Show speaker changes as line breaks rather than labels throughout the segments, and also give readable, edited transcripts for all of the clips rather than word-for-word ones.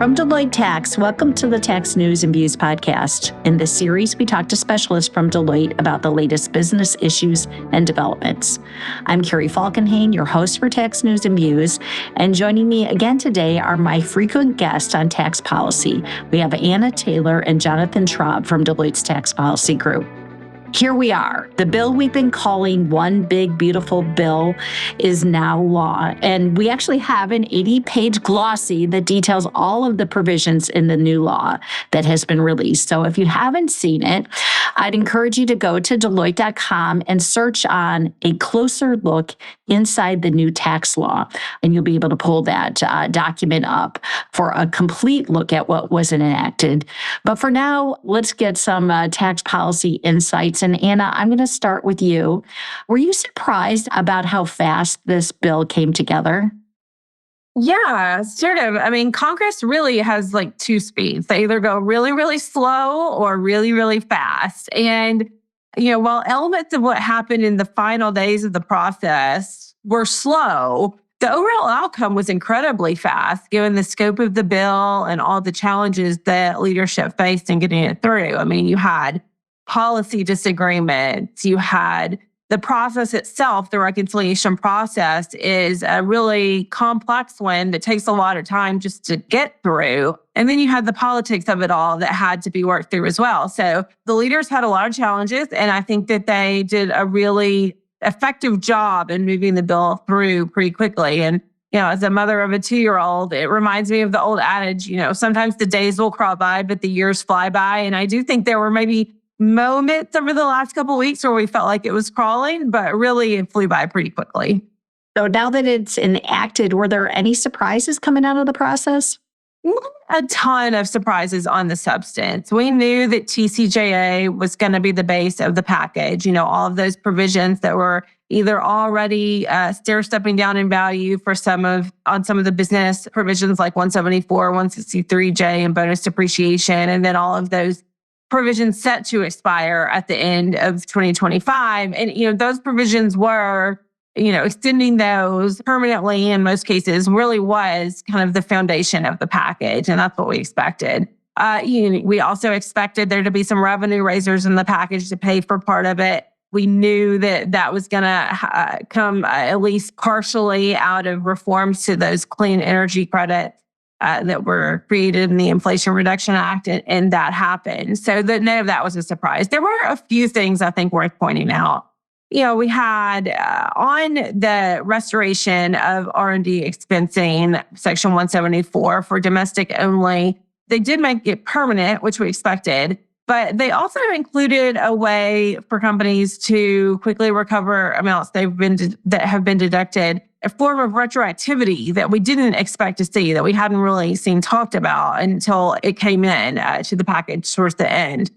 From Deloitte Tax, welcome to the Tax News and Views podcast. In this series, we talk to specialists from Deloitte about the latest business issues and developments. I'm Carrie Falkenhayn, your host for Tax News and Views, and joining me again today are my frequent guests on tax policy. We have Anna Taylor and Jonathan Traub from Deloitte's Tax Policy Group. Here we are. The bill we've been calling One Big Beautiful Bill is now law. And we actually have an 80-page glossy that details all of the provisions in the new law that has been released. So if you haven't seen it, I'd encourage you to go to Deloitte.com and search on a closer look inside the new tax law. And you'll be able to pull that document up for a complete look at what was enacted. But for now, let's get some tax policy insights. And Anna, I'm going to start with you. Were you surprised about how fast this bill came together?
Yeah, sort of. I mean, Congress really has like two speeds. They either go really, really slow or really, really fast. And, while elements of what happened in the final days of the process were slow, the overall outcome was incredibly fast, given the scope of the bill and all the challenges that leadership faced in getting it through. I mean, you had policy disagreements, you had the process itself. The reconciliation process is a really complex one that takes a lot of time just to get through. And then you had the politics of it all that had to be worked through as well. So the leaders had a lot of challenges, and I think that they did a really effective job in moving the bill through pretty quickly. And, as a mother of a 2-year-old, it reminds me of the old adage, sometimes the days will crawl by, but the years fly by. And I do think there were maybe moments over the last couple of weeks where we felt like it was crawling, but really it flew by pretty quickly.
So now that it's enacted, were there any surprises coming out of the process?
A ton of surprises on the substance. We knew that TCJA was going to be the base of the package. All of those provisions that were either already stair-stepping down in value on some of the business provisions like 174, 163J and bonus depreciation, and then all of those provisions set to expire at the end of 2025. And, those provisions were, extending those permanently in most cases really was kind of the foundation of the package. And that's what we expected. We also expected there to be some revenue raisers in the package to pay for part of it. We knew that was going to come at least partially out of reforms to those clean energy credits that were created in the Inflation Reduction Act, and that happened. So none of that was a surprise. There were a few things I think worth pointing out. We had on the restoration of R&D expensing, Section 174 for domestic only, they did make it permanent, which we expected, but they also included a way for companies to quickly recover amounts that have been deducted, a form of retroactivity that we didn't expect to see, that we hadn't really seen talked about until it came in to the package towards the end,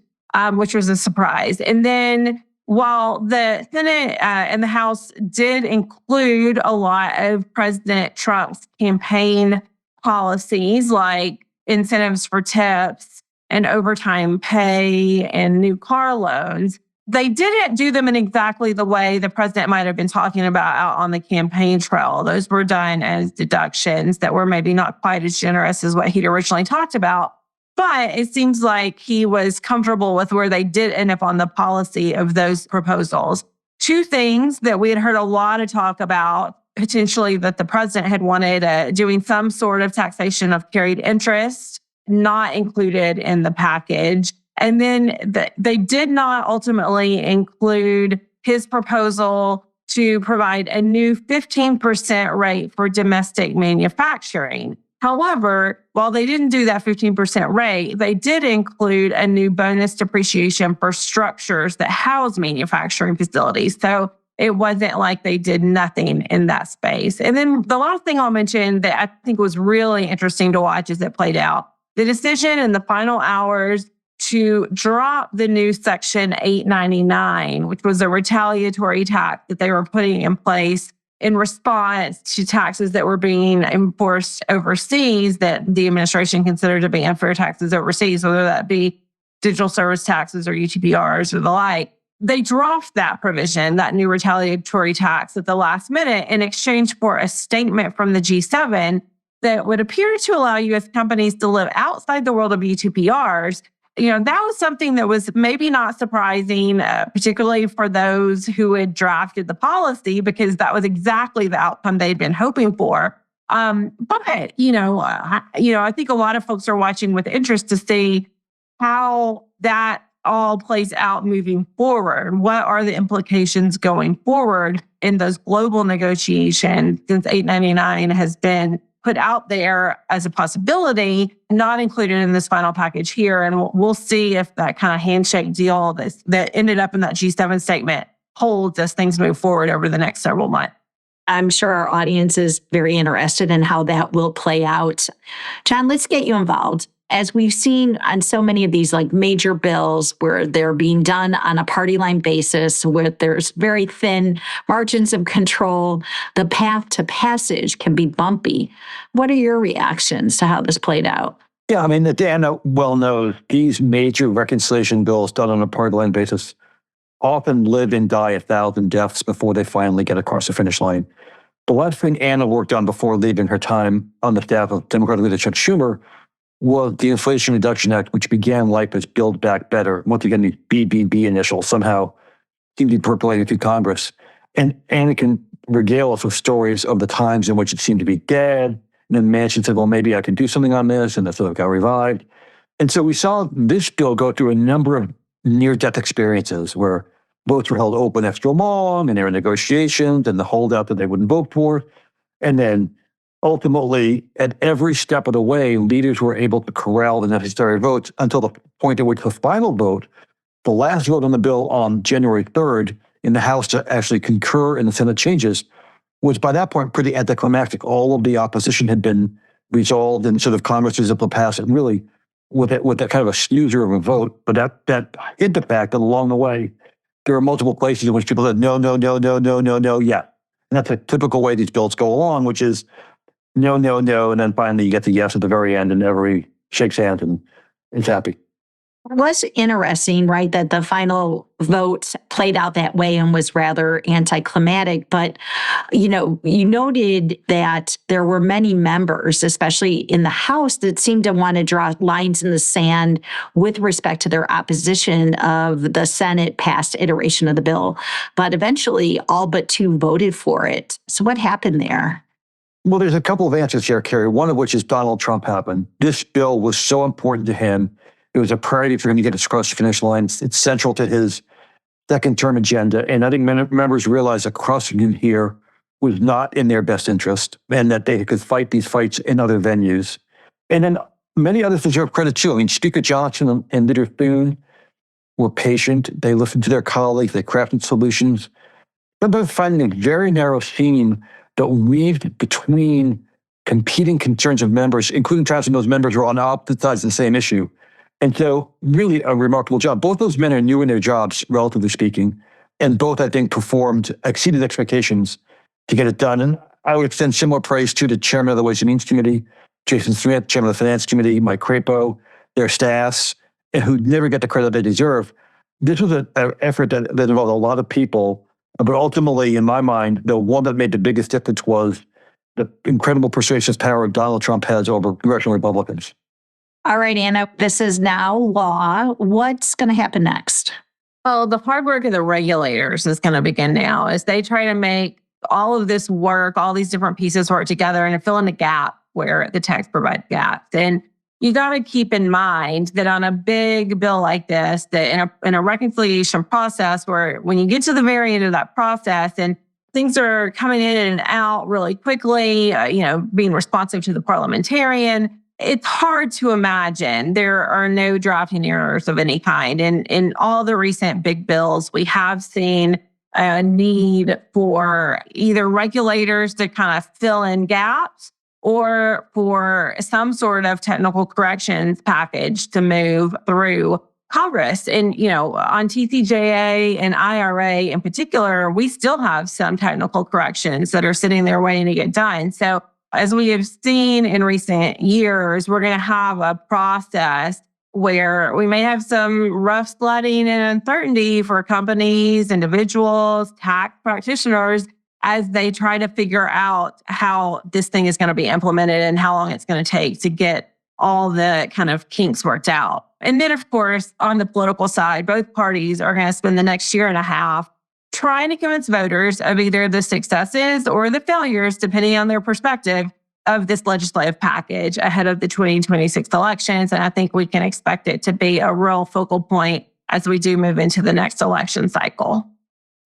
which was a surprise. And then while the Senate and the House did include a lot of President Trump's campaign policies, like incentives for tips and overtime pay and new car loans, they didn't do them in exactly the way the president might have been talking about out on the campaign trail. Those were done as deductions that were maybe not quite as generous as what he'd originally talked about. But it seems like he was comfortable with where they did end up on the policy of those proposals. Two things that we had heard a lot of talk about, potentially that the president had wanted, doing some sort of taxation of carried interest, not included in the package. And then they did not ultimately include his proposal to provide a new 15% rate for domestic manufacturing. However, while they didn't do that 15% rate, they did include a new bonus depreciation for structures that house manufacturing facilities. So it wasn't like they did nothing in that space. And then the last thing I'll mention that I think was really interesting to watch as it played out, the decision in the final hours to drop the new Section 899, which was a retaliatory tax that they were putting in place in response to taxes that were being enforced overseas that the administration considered to be unfair taxes overseas, whether that be digital service taxes or UTPRs or the like. They dropped that provision, that new retaliatory tax, at the last minute in exchange for a statement from the G7 that would appear to allow U.S. companies to live outside the world of U2PRs. That was something that was maybe not surprising, particularly for those who had drafted the policy, because that was exactly the outcome they'd been hoping for. I think a lot of folks are watching with interest to see how that all plays out moving forward. What are the implications going forward in those global negotiations, since 899 has been put out there as a possibility, not included in this final package here. And we'll see if that kind of handshake deal that ended up in that G7 statement holds as things move forward over the next several months.
I'm sure our audience is very interested in how that will play out. John, let's get you involved. As we've seen on so many of these like major bills where they're being done on a party line basis, where there's very thin margins of control, the path to passage can be bumpy. What are your reactions to how this played out?
Yeah, I mean, Dan well knows these major reconciliation bills done on a party line basis often live and die 1,000 deaths before they finally get across the finish line. The last thing Anna worked on before leaving her time on the staff of Democratic leader Chuck Schumer was the Inflation Reduction Act, which began life as Build Back Better. Once again, these BBB initials somehow seem to be percolating through Congress. And Anna can regale us with stories of the times in which it seemed to be dead. And then Manchin said, well, maybe I can do something on this. And that sort of got revived. And so we saw this bill go through a number of near-death experiences where votes were held open extra long and there were negotiations and the holdout that they wouldn't vote for. And then ultimately, at every step of the way, leaders were able to corral the necessary votes until the point at which the final vote, the last vote on the bill on January 3rd in the House to actually concur in the Senate changes, was by that point pretty anticlimactic. All of the opposition had been resolved and sort of Congress was able to pass it, and really with that kind of a snoozer of a vote. But that hid the fact that along the way, there are multiple places in which people said, no, yeah. And that's a typical way these bills go along, which is no, and then finally you get the yes at the very end and everybody shakes hands and is happy.
It was interesting, right, that the final vote played out that way and was rather anticlimactic. But, you noted that there were many members, especially in the House, that seemed to want to draw lines in the sand with respect to their opposition of the Senate passed iteration of the bill. But eventually, all but two voted for it. So what happened there?
Well, there's a couple of answers here, Carrie, one of which is Donald Trump happened. This bill was so important to him. It was a priority for him to get us across the finish line. It's central to his second term agenda. And I think members realized that crossing him here was not in their best interest and that they could fight these fights in other venues. And then many others deserve credit too. I mean, Speaker Johnson and Leader Thune were patient. They listened to their colleagues. They crafted solutions. Sometimes finding a very narrow seam that weaved between competing concerns of members, including times when those members were on opposite sides of the same issue. And so really a remarkable job. Both those men are new in their jobs, relatively speaking, and both, I think, exceeded expectations to get it done. And I would extend similar praise to the chairman of the Ways and Means Committee, Jason Smith, chairman of the Finance Committee, Mike Crapo, their staffs, and who never get the credit they deserve. This was an effort that involved a lot of people, but ultimately, in my mind, the one that made the biggest difference was the incredible persuasive power Donald Trump has over congressional Republicans.
All right, Anna, this is now law. What's going to happen next?
Well, the hard work of the regulators is going to begin now as they try to make all of this work, all these different pieces work together and fill in the gap where the text provides gaps. And you got to keep in mind that on a big bill like this, that in a reconciliation process where when you get to the very end of that process and things are coming in and out really quickly, being responsive to the parliamentarian, it's hard to imagine there are no drafting errors of any kind. And in all the recent big bills, we have seen a need for either regulators to kind of fill in gaps or for some sort of technical corrections package to move through Congress. And, on TCJA and IRA in particular, we still have some technical corrections that are sitting there waiting to get done. So as we have seen in recent years, we're going to have a process where we may have some rough sledding and uncertainty for companies, individuals, tax practitioners as they try to figure out how this thing is going to be implemented and how long it's going to take to get all the kind of kinks worked out. And then, of course, on the political side, both parties are going to spend the next year and a half trying to convince voters of either the successes or the failures, depending on their perspective, of this legislative package ahead of the 2026 elections. And I think we can expect it to be a real focal point as we do move into the next election cycle.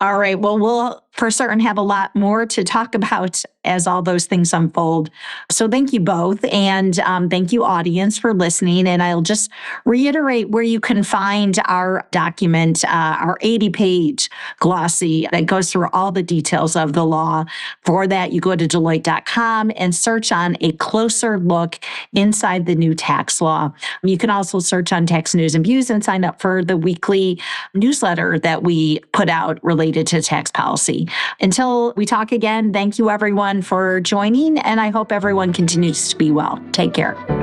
All right. Well, we'll for certain have a lot more to talk about as all those things unfold. So thank you both. And thank you, audience, for listening. And I'll just reiterate where you can find our document, our 80-page glossy that goes through all the details of the law. For that, you go to Deloitte.com and search on a closer look inside the new tax law. You can also search on Tax News and Views and sign up for the weekly newsletter that we put out related to tax policy. Until we talk again, thank you everyone for joining, and I hope everyone continues to be well. Take care.